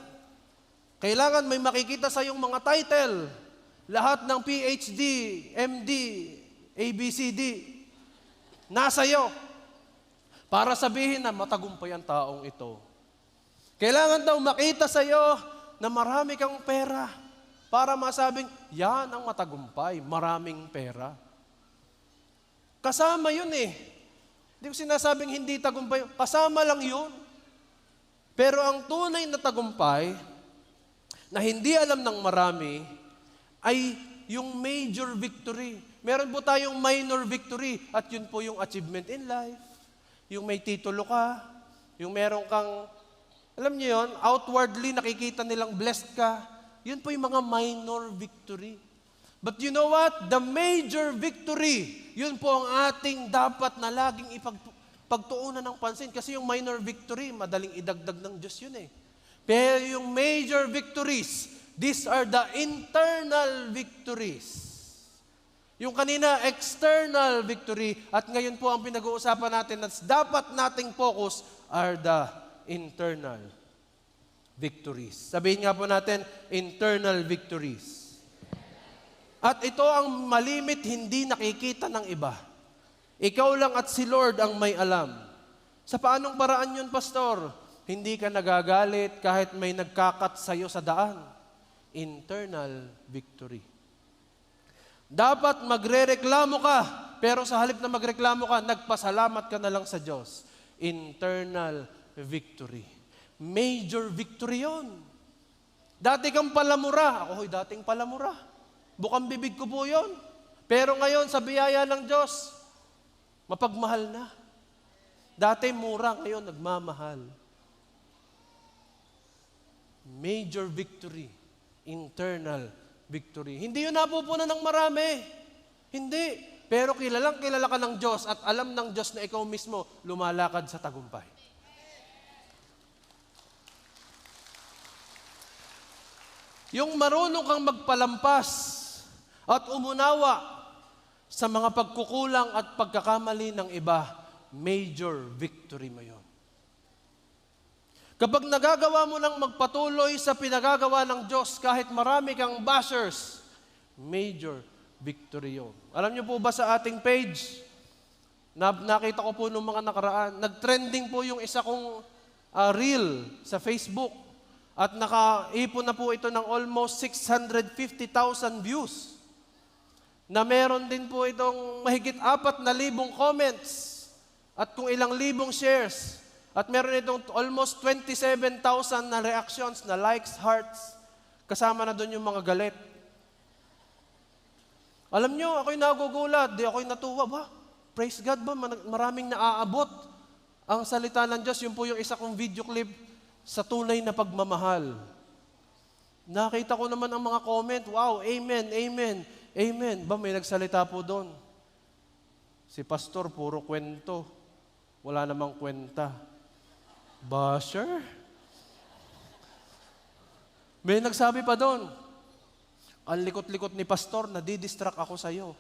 Kailangan may makikita sa iyong mga title. Lahat ng PhD, MD, ABCD, nasa iyo. Para sabihin na matagumpay ang taong ito. Kailangan daw makita sa iyo na marami kang pera. Para masabing, yan ang matagumpay, maraming pera. Kasama yun eh. Hindi ko sinasabing hindi tagumpay, kasama lang yun. Pero ang tunay na tagumpay, na hindi alam ng marami, ay yung major victory. Meron po tayong minor victory, at yun po yung achievement in life. Yung may titulo ka, yung meron kang, alam niyo yun, outwardly nakikita nilang blessed ka. Yun po yung mga minor victory. But you know what? The major victory, yun po ang ating dapat na laging pagtuunan ng pansin. Kasi yung minor victory, madaling idagdag ng Diyos yun eh. Pero yung major victories, these are the internal victories. Yung kanina, external victory, at ngayon po ang pinag-uusapan natin at dapat nating focus are the internal victories. Sabihin nga po natin, internal victories. At ito ang malimit hindi nakikita ng iba. Ikaw lang at si Lord ang may alam. Sa paanong paraan yun, Pastor? Hindi ka nagagalit kahit may nagkakat sa'yo sa daan. Internal victory. Dapat magrereklamo ka, pero sa halip na magreklamo ka, nagpasalamat ka na lang sa Diyos. Internal victory. Major victory yon. Dati kang palamura. Ako ho'y dating palamura. Bukang bibig ko po yon. Pero ngayon, sa biyaya ng Diyos, mapagmahal na. Dati mura, ngayon nagmamahal. Major victory. Internal victory. Hindi yun napupunan ng marami. Hindi. Pero kilala ka ng Diyos at alam ng Diyos na ikaw mismo lumalakad sa tagumpay. Yung marunong kang magpalampas at umunawa sa mga pagkukulang at pagkakamali ng iba, major victory mo yun. Kapag nagagawa mo lang magpatuloy sa pinagagawa ng Diyos kahit marami kang bashers, major victory yun. Alam niyo po ba sa ating page, nakita ko po nung mga nakaraan, nag-trending po yung isa kong reel sa Facebook at nakaipon na po ito ng almost 650,000 views. Na meron din po itong mahigit 4,000 comments at kung ilang libong shares. At meron itong almost 27,000 na reactions, na likes, hearts. Kasama na doon yung mga galit. Alam nyo, ako'y nagugulat, di ako'y natuwa. Ba? Praise God ba? Maraming naaabot ang salita ng Diyos. Yun po yung isa kong video clip sa tunay na pagmamahal. Nakita ko naman ang mga comment, wow, amen, amen, amen. Ba, may nagsalita po doon. Si pastor, puro kwento. Wala namang kwenta. Basher? May nagsabi pa doon, ang likot-likot ni pastor, nadidistract ako sa'yo.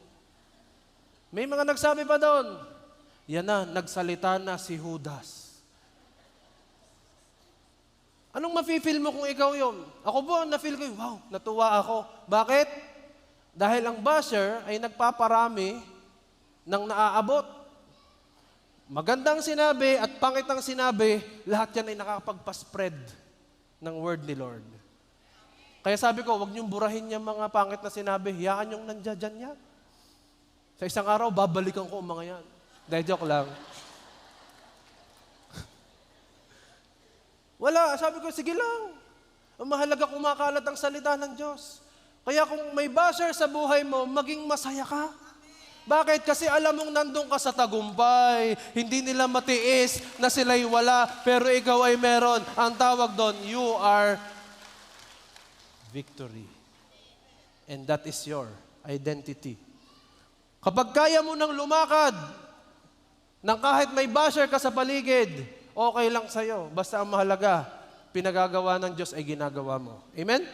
May mga nagsabi pa doon, yan na, nagsalita na si Judas. Anong mafe-feel mo kung ikaw yun? Ako po, na-feel ko, wow, natuwa ako. Bakit? Dahil ang basher ay nagpaparami ng naaabot. Magandang sinabi at pangit ang sinabi, lahat yan ay nakakapagpa-spread ng word ni Lord. Kaya sabi ko, huwag niyong burahin yung mga pangit na sinabi, hiyaan yung nandiyan yan. Sa isang araw, babalikan ko ang mga yan. Dahil joke lang. Wala, sabi ko, sige lang. Ang mahalaga kumakalat ang salita ng Diyos. Kaya kung may basher sa buhay mo, maging masaya ka. Bakit? Kasi alam mong nandun ka sa tagumpay. Hindi nila matiis na sila'y wala, pero ikaw ay meron. Ang tawag doon, you are victory. And that is your identity. Kapag kaya mo nang lumakad, nang kahit may basher ka sa paligid, okay lang sa'yo. Basta ang mahalaga, pinagagawa ng Diyos ay ginagawa mo. Amen?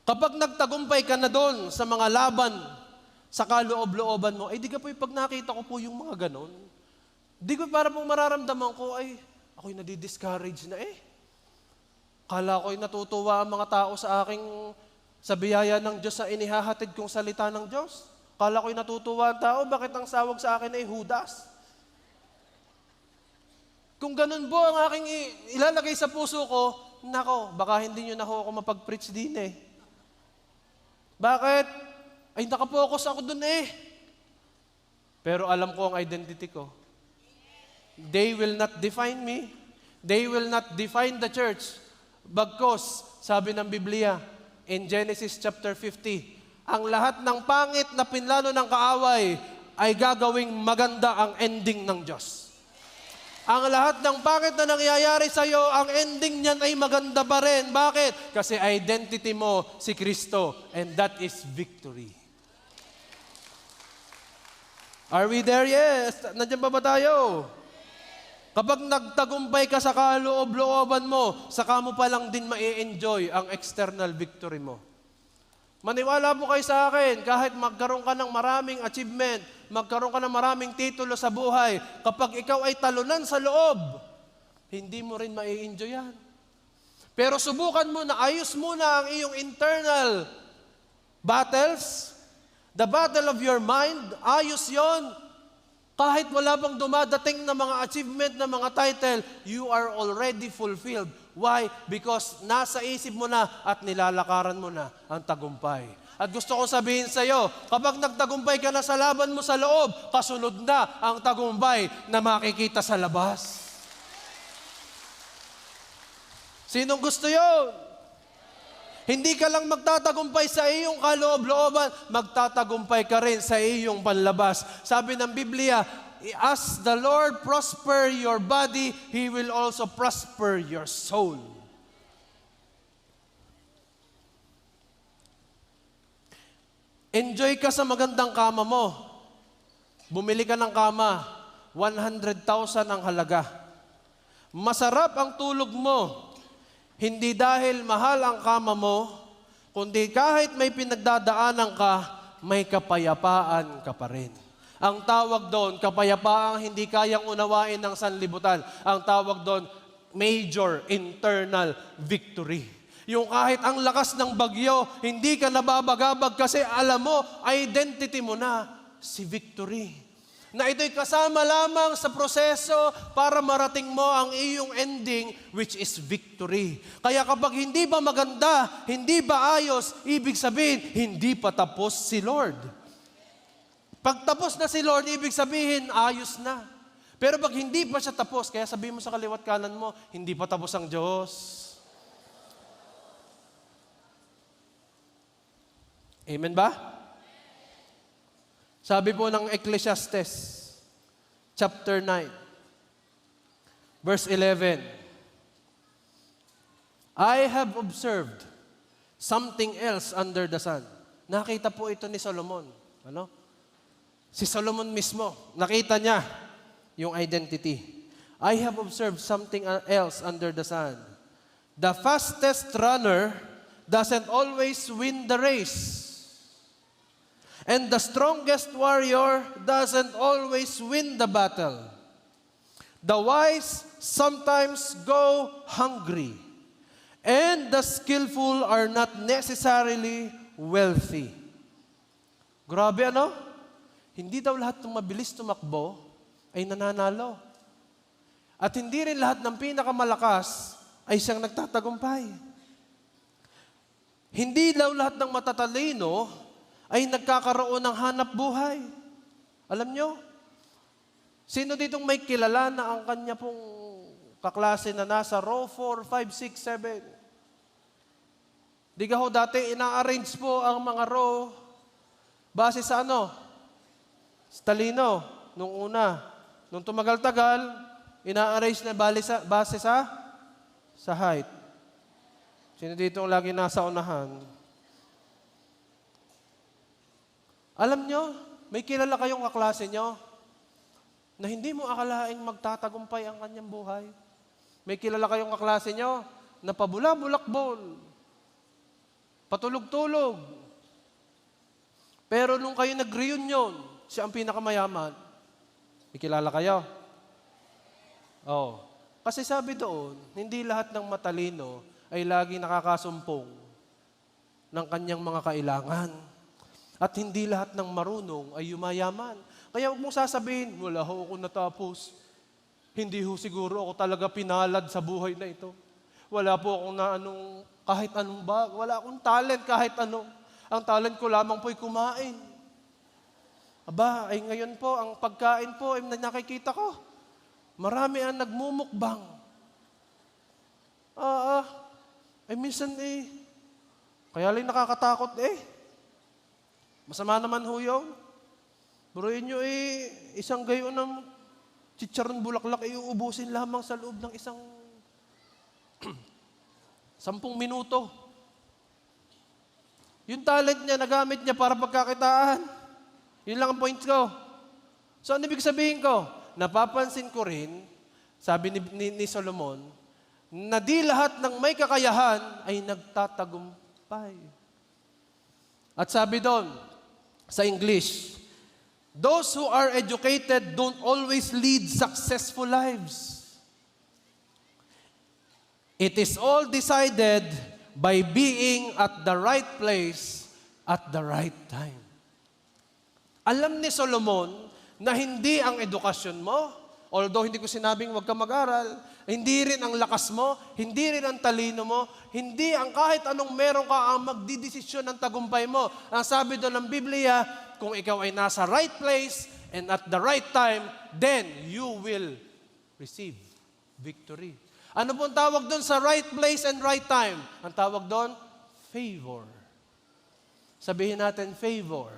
Kapag nagtagumpay ka na doon sa mga laban, sa kaloob-looban mo, ay di ka po, pag nakita ko po yung mga ganon, di ko para pong mararamdaman ko, ay, ako'y nadi-discourage na eh. Kala ko'y natutuwa ang mga tao sa aking, sa biyaya ng Diyos sa inihahatid kong salita ng Diyos. Kala ko'y natutuwa ang tao, bakit ang sawag sa akin ay Judas? Kung ganun po ang aking ilalagay sa puso ko, nako, baka hindi nyo na ako mapag-preach din eh. Bakit? Ay, nakapokus ako dun eh. Pero alam ko ang identity ko. They will not define me. They will not define the church. Bagkus, sabi ng Biblia, in Genesis chapter 50, ang lahat ng pangit na pinlano ng kaaway ay gagawing maganda ang ending ng Diyos. Ang lahat ng pangit na nangyayari sa iyo, ang ending niyan ay maganda pa rin. Bakit? Kasi identity mo si Kristo, and that is victory. Are we there? Yes. Nandiyan pa ba tayo? Kapag nagtagumpay ka sa kaloob-looban mo, saka mo pa lang din ma-enjoy ang external victory mo. Maniwala po kayo sa akin, kahit magkaroon ka ng maraming achievement, magkaroon ka ng maraming titulo sa buhay, kapag ikaw ay talunan sa loob, hindi mo rin ma-enjoy yan. Pero subukan mo na ayos muna ang iyong internal battles, the battle of your mind, ayos yon. Kahit wala pang dumadating na mga achievement, na mga title, you are already fulfilled. Why? Because nasa isip mo na at nilalakaran mo na ang tagumpay. At gusto kong sabihin sa iyo, kapag nagtagumpay ka na sa laban mo sa loob, kasunod na ang tagumpay na makikita sa labas. Sinong gusto yon? Hindi ka lang magtatagumpay sa iyong kaloob-looban, magtatagumpay ka rin sa iyong panlabas. Sabi ng Biblia, as the Lord prosper your body, He will also prosper your soul. Enjoy ka sa magandang kama mo. Bumili ka ng kama, 100,000 ang halaga. Masarap ang tulog mo. Hindi dahil mahal ang kama mo, kundi kahit may pinagdadaanan ka, may kapayapaan ka pa rin. Ang tawag doon, kapayapaang hindi kayang unawain ng sanlibutan. Ang tawag doon, major internal victory. Yung kahit ang lakas ng bagyo, hindi ka nababagabag kasi alam mo, identity mo na si victory. Na ito'y kasama lamang sa proseso para marating mo ang iyong ending, which is victory. Kaya kapag hindi ba maganda, hindi ba ayos, ibig sabihin, hindi pa tapos si Lord. Pag tapos na si Lord, ibig sabihin, ayos na. Pero pag hindi pa siya tapos, kaya sabihin mo sa kaliwat kanan mo, hindi pa tapos ang Diyos. Amen ba? Sabi po ng Ecclesiastes, chapter 9, verse 11, I have observed something else under the sun. Nakita po ito ni Solomon. Ano? Si Solomon mismo, nakita niya yung identity. I have observed something else under the sun. The fastest runner doesn't always win the race. And the strongest warrior doesn't always win the battle. The wise sometimes go hungry. And the skillful are not necessarily wealthy. Grabe ano? Hindi daw lahat ng mabilis tumakbo ay nananalo. At hindi rin lahat ng pinakamalakas ay siyang nagtatagumpay. Hindi daw lahat ng matatalino ay nagkakaroon ng hanap buhay. Alam nyo? Sino ditong may kilala na ang kanya pong kaklase na nasa row 4, 5, 6, 7? Di ka ho dati, ina-arrange po ang mga row base sa ano? Sa talino, nung una. Nung tumagal-tagal, ina-arrange na base sa height. Sino ditong lagi nasa unahan? Alam nyo, may kilala kayong kaklase nyo na hindi mo akalaing magtatagumpay ang kanyang buhay. May kilala kayong kaklase nyo na pabula-bulakbol, patulog-tulog. Pero nung kayo nag-reunion, siya ang pinakamayaman. May kilala kayo? Oh. Kasi sabi doon, hindi lahat ng matalino ay lagi nakakasumpong ng kanyang mga kailangan. At hindi lahat ng marunong ay yumayaman. Kaya huwag mong sasabihin, wala ho ako natapos. Hindi ho siguro ako talaga pinalad sa buhay na ito. Wala po akong kahit anong bag. Wala akong talent kahit ano. Ang talent ko lamang po'y kumain. Aba, ay ngayon po, ang pagkain po ay nakikita ko. Marami ang nagmumukbang. Ay minsan kaya lang nakakatakot Masama naman ho yun. Buruin nyo isang gayon ng chicharon bulaklak uubusin lamang sa loob ng isang 10 minuto. Yung talent niya, nagamit niya para pagkakitaan. Yun lang ang point ko. So, ano ibig sabihin ko? Napapansin ko rin sabi ni Solomon, na di lahat ng may kakayahan ay nagtatagumpay. At sabi doon, sa English, those who are educated don't always lead successful lives. It is all decided by being at the right place at the right time. Alam ni Solomon na hindi ang edukasyon mo, although hindi ko sinabing huwag ka mag-aral, hindi rin ang lakas mo, hindi rin ang talino mo, hindi ang kahit anong meron ka ang magdidesisyon ng tagumpay mo. Ang sabi doon ng Biblia, kung ikaw ay nasa right place and at the right time, then you will receive victory. Ano pong tawag doon sa right place and right time? Ang tawag doon, favor. Sabihin natin, favor.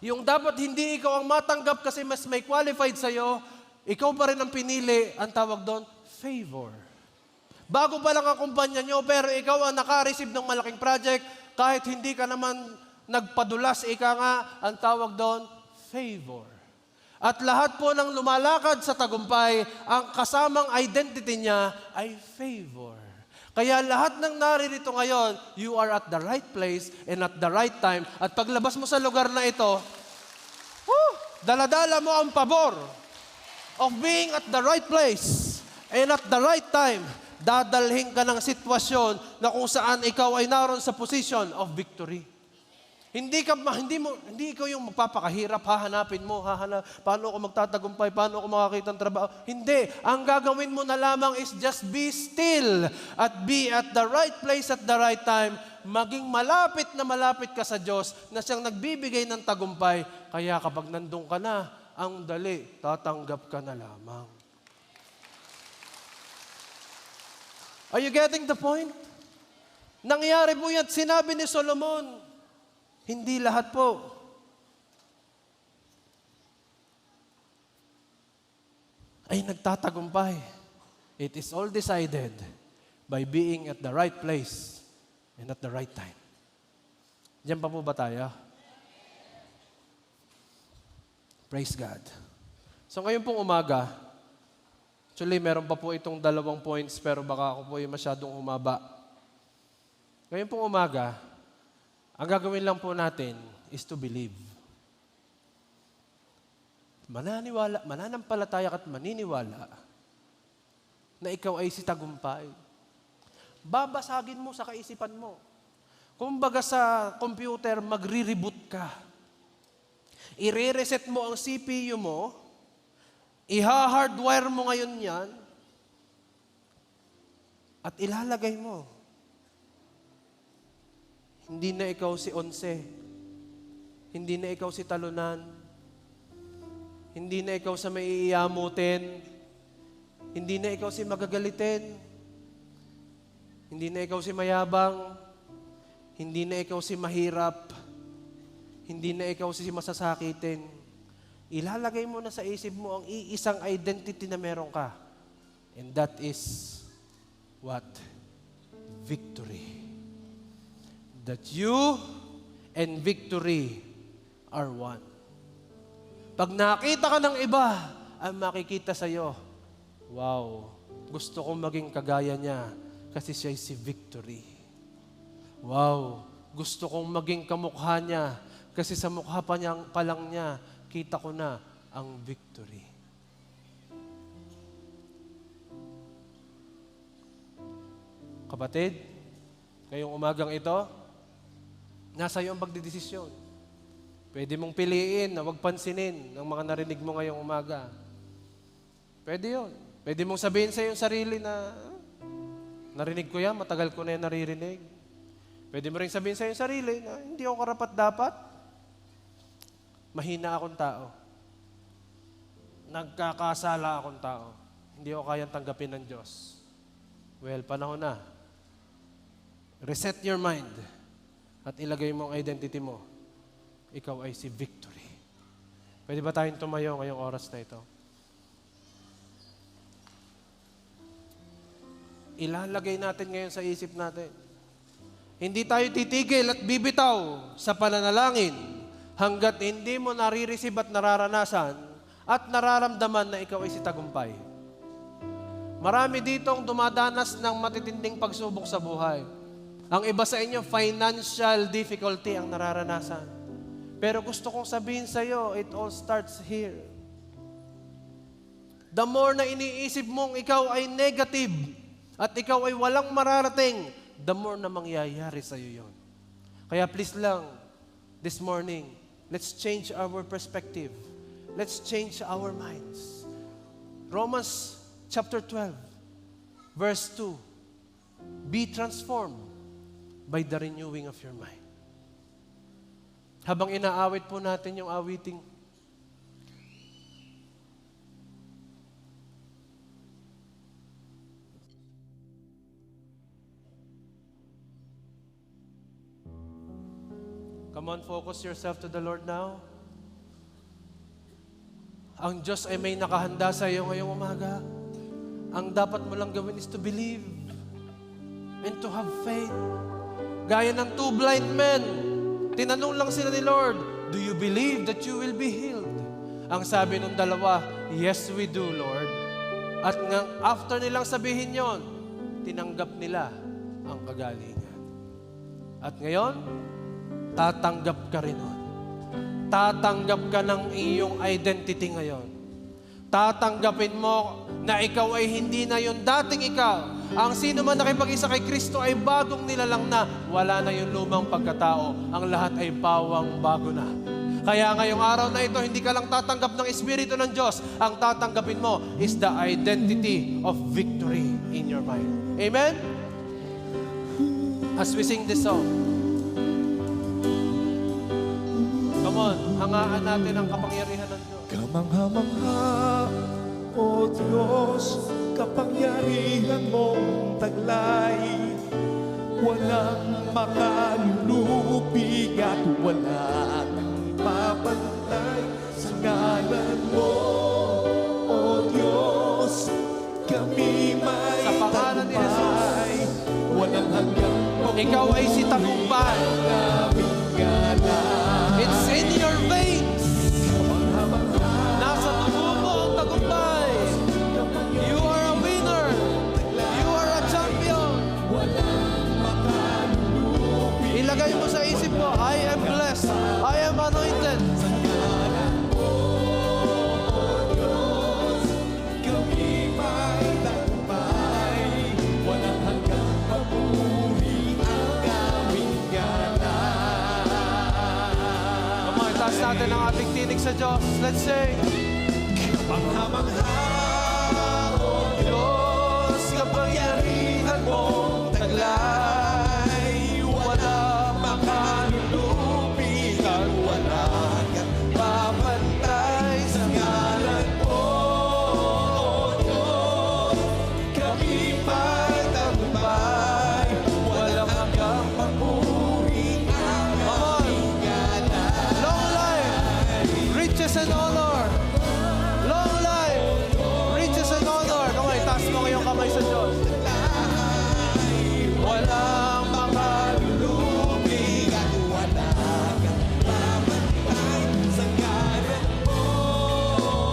Yung dapat hindi ikaw ang matanggap kasi mas may qualified sa'yo, ikaw pa rin ang pinili, ang tawag doon, favor. Bago pa lang ang kumpanya nyo, pero ikaw ang naka-receive ng malaking project, kahit hindi ka naman nagpadulas, ika nga, ang tawag doon, favor. At lahat po ng lumalakad sa tagumpay, ang kasamang identity niya ay favor. Kaya lahat ng naririto ngayon, you are at the right place and at the right time. At paglabas mo sa lugar na ito, daladala mo ang pabor of being at the right place and at the right time. Dadalhin ka ng sitwasyon na kung saan ikaw ay naroon sa position of victory. Hindi ikaw yung magpapakahirap, hahanapin mo, paano ako magtatagumpay, paano ako makakita ng trabaho. Hindi. Ang gagawin mo na lamang is just be still at be at the right place at the right time. Maging malapit na malapit ka sa Diyos na siyang nagbibigay ng tagumpay. Kaya kapag nandun ka na, ang dali, tatanggap ka na lamang. Are you getting the point? Nangyari po yan, sinabi ni Solomon, hindi lahat po. Ay nagtatagumpay. It is all decided by being at the right place and at the right time. Diyan pa po ba tayo? Praise God. So ngayon pong umaga, actually meron pa po itong 2 points pero baka ako po ay masyadong humaba. Ngayon pong umaga, ang gagawin lang po natin is to believe. Mananampalataya at maniniwala na ikaw ay si tagumpay. Babasagin mo sa kaisipan mo. Kumbaga sa computer, magre-reboot ka. I-reset mo ang CPU mo, iha-hardwire mo ngayon yan, at ilalagay mo. Hindi na ikaw si 11. Hindi na ikaw si talunan. Hindi na ikaw sa maiiyamutin. Hindi na ikaw si magagalitin. Hindi na ikaw si mayabang. Hindi na ikaw si mahirap. Hindi na ikaw si masasakitin. Ilalagay mo na sa isip mo ang iisang identity na meron ka. And that is what? Victory. That you and victory are one. Pag nakita ka ng iba, ang makikita sa'yo, wow, gusto kong maging kagaya niya kasi siya si victory. Wow, gusto kong maging kamukha niya kasi sa mukha pa lang niya, kita ko na ang victory. Kapatid, ngayong umagang ito, nasa iyo ang pagdidesisyon. Pwede mong piliin na huwag pansinin ang mga narinig mo ngayong umaga. Pwede yun. Pwede mong sabihin sa iyong sarili na, narinig ko yan, matagal ko na yan naririnig. Pwede mo rin sabihin sa iyong sarili na, hindi ako karapat-dapat. Mahina akong tao. Nagkakasala akong tao. Hindi ako kayang tanggapin ng Diyos. Well, panahon na. Reset your mind. At ilagay mo ang identity mo. Ikaw ay si victory. Pwede ba tayong tumayo ngayong oras na ito? Ilalagay natin ngayon sa isip natin. Hindi tayo titigil at bibitaw sa pananalangin hanggat hindi mo nare-receive at nararanasan at nararamdaman na ikaw ay si tagumpay. Marami ditong dumadanas ng matitinding pagsubok sa buhay. Ang iba sa inyo, financial difficulty ang nararanasan. Pero gusto kong sabihin sa iyo, it all starts here. The more na iniisip mong ikaw ay negative at ikaw ay walang mararating, the more na mangyayari sa iyo yon. Kaya please lang, this morning, let's change our perspective. Let's change our minds. Romans chapter 12, verse 2. Be transformed by the renewing of your mind. Habang inaawit po natin yung awiting, come on, focus yourself to the Lord now. Ang Diyos ay may nakahanda sa iyo ngayong umaga. Ang dapat mo lang gawin is to believe and to have faith. Gaya ng two blind men, tinanong lang sila ni Lord, do you believe that you will be healed? Ang sabi ng dalawa, yes we do, Lord. At after nilang sabihin yon, tinanggap nila ang kagalingan. At ngayon, tatanggap ka rin nun. Tatanggap ka ng iyong identity ngayon. Tatanggapin mo na ikaw ay hindi na yung dating ikaw. Ang sino man nakipag-isa kay Kristo ay bagong nilalang na. Wala na yung lumang pagkatao. Ang lahat ay pawang bago na. Kaya ngayong araw na ito, hindi ka lang tatanggap ng Espiritu ng Diyos. Ang tatanggapin mo is the identity of victory in your mind. Amen? As we sing this song, come on, hangaan natin ang kapangyarihan ng Diyos. Kamangha-mangha, O Diyos, kapangyarihan mong taglay. Walang makalulupig at walang mapantay sa ngalan mo, O Diyos. Kami may Sa pangalan ni Jesus, tagumpay, walang hanggang ikaw ay si tagumpay. aming galang. It's in your veins. Nasa dugo mo ang tagumpay. You are a winner. You are a champion. Ilagay mo sa isip mo, I am blessed. I am anointed. Kami may tagumpay, walang hanggang papuri ang aming galang. Come on, itaas natin ang ating tinig sa Diyos. Let's sing. Kamangha-mangha, O Diyos, kapangyarihan mong taglay. Walang makalulupig at walang papantay sa ngalan mo, O Diyos. Kami may tagumpay, walang hanggang papuri ang aming galang. Long life, riches and honor. Long life, riches and honor. Come on, itaas mo ngayong kamay sa Diyos. Walang makalulupig at walang papantay sa ngalan mo,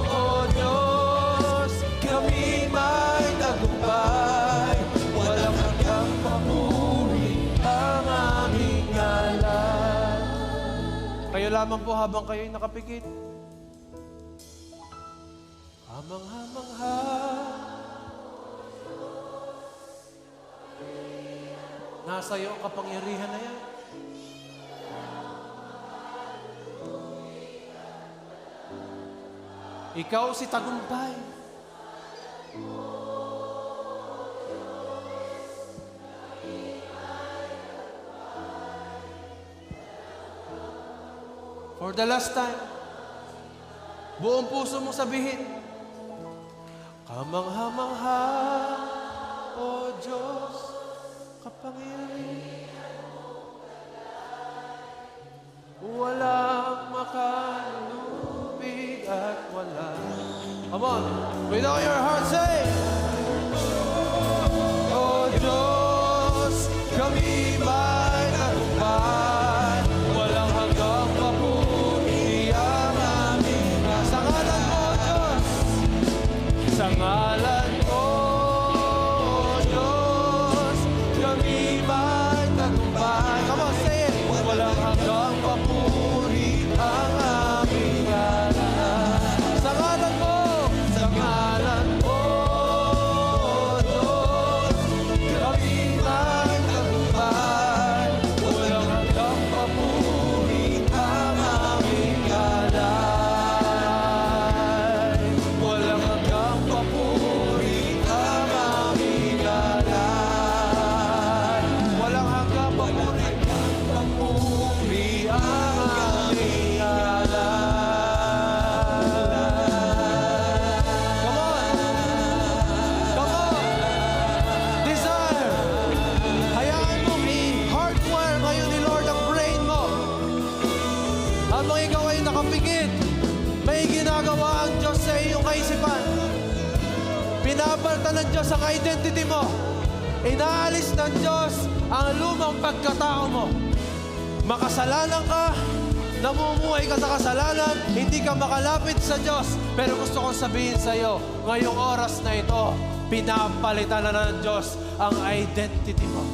O Diyos. Kami may tagumpay, walang hanggang papuri ang aming ngalan. Kayo lamang po habang kayo'y nakapikit. Hamang-hamangha. Nasa iyo ang kapangyarihan na yan. Ikaw si tagumpay. For the last time, buong puso mo sabihin, kamangha-mangha, O Diyos, kapangyarihan mo, walang makalupig at walang. Come on, with all your heart, say, O Diyos, kami may tagumpay, walang hanggang papuri ang aming sa ngalan mo, Diyos, sa ngalan mo, papuri ang aming ngalan. Sa ngalan mo, sa ngalan mo, Diyos, kami magtagumpay. Walang hanggang papuri ang aming ngalan. Walang hanggang papuri ang aming ngalan. Walang hanggang papuri ang aming ngalan. Come on! Come on! Desire! Hayaan mong i-hardwire ngayon ni Lord ang brain mo. Habang ikaw ay nakapikit, may ginagawa ang Diyos sa iyong kaisipan. Pinapalitan ng Diyos ang identity mo. Inaalis ng Diyos ang lumang pagkatao mo. Makasalanan ka, namumuhay ka sa kasalanan, hindi ka makalapit sa Diyos. Pero gusto kong sabihin sa iyo, ngayong oras na ito, pinapalitan na ng Diyos ang identity mo.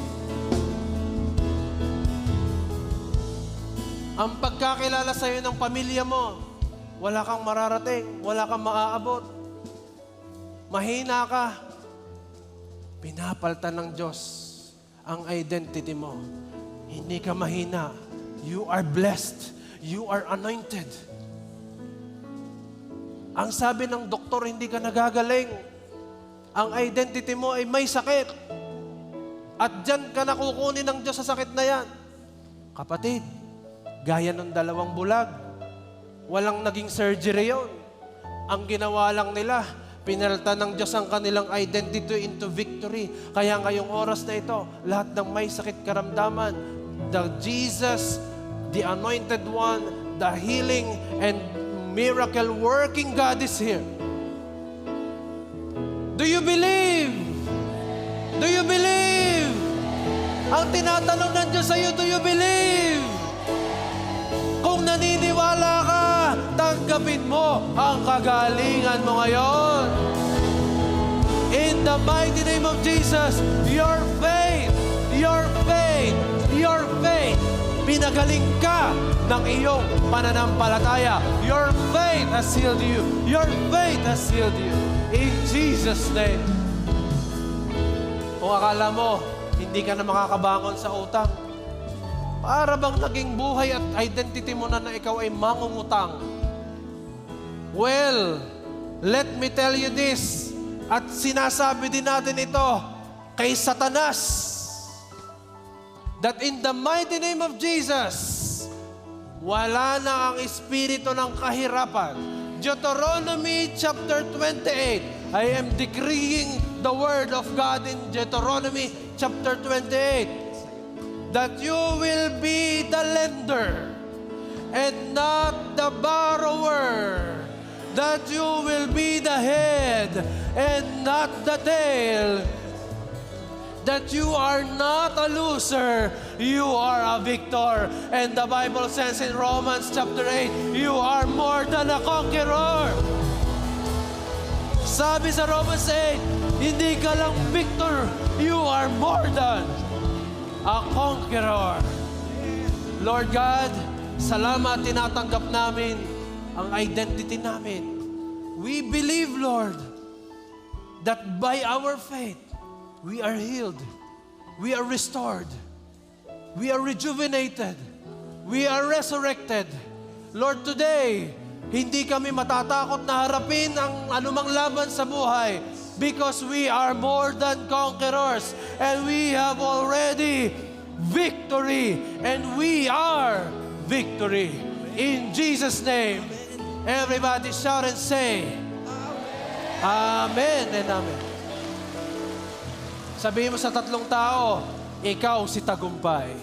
Ang pagkakilala sa iyo ng pamilya mo, wala kang mararating, wala kang maaabot. Mahina ka. Pinapalitan ng Diyos ang identity mo. Hindi ka mahina. You are blessed. You are anointed. Ang sabi ng doktor, hindi ka nagagaling. Ang identity mo ay may sakit. At dyan ka nakukunin ng Diyos sa sakit na yan. Kapatid, gaya ng 2 bulag, walang naging surgery yon. Ang ginawa lang nila, pinalitan ng Diyos ang kanilang identity into victory. Kaya ngayong oras na ito, lahat ng may sakit karamdaman, the Jesus, the Anointed One, the healing and miracle working God is here. Do you believe? Do you believe? Ang tinatanong ng Diyos sa iyo, do you believe? Kung naniniwala ka, tanggapin mo ang kagalingan mo ngayon. In the mighty name of Jesus, your faith, pinagaling ka ng iyong pananampalataya. Your faith has healed you. Your faith has healed you. In Jesus' name. Kung akala mo, hindi ka na makakabangon sa utang, para bang naging buhay at identity mo na ikaw ay mangungutang. Well, let me tell you this, at sinasabi din natin ito kay Satanas, that in the mighty name of Jesus, wala na ang espiritu ng kahirapan. Deuteronomy chapter 28, I am decreeing the word of God in Deuteronomy chapter 28, that you will be the lender and not the borrower, that you will be the head and not the tail, that you are not a loser, you are a victor. And the Bible says in Romans chapter 8, you are more than a conqueror. Sabi sa Romans 8, hindi ka lang victor, you are more than a conqueror. Lord God, salamat, tinatanggap namin ang identity namin. We believe, Lord, that by our faith, we are healed, we are restored, we are rejuvenated, we are resurrected. Lord, today, hindi kami matatakot na harapin ang anumang laban sa buhay, because we are more than conquerors and we have already victory and we are victory. In Jesus' name, everybody shout and say, Amen and Amen. Sabihin mo sa 3 tao, ikaw si tagumpay.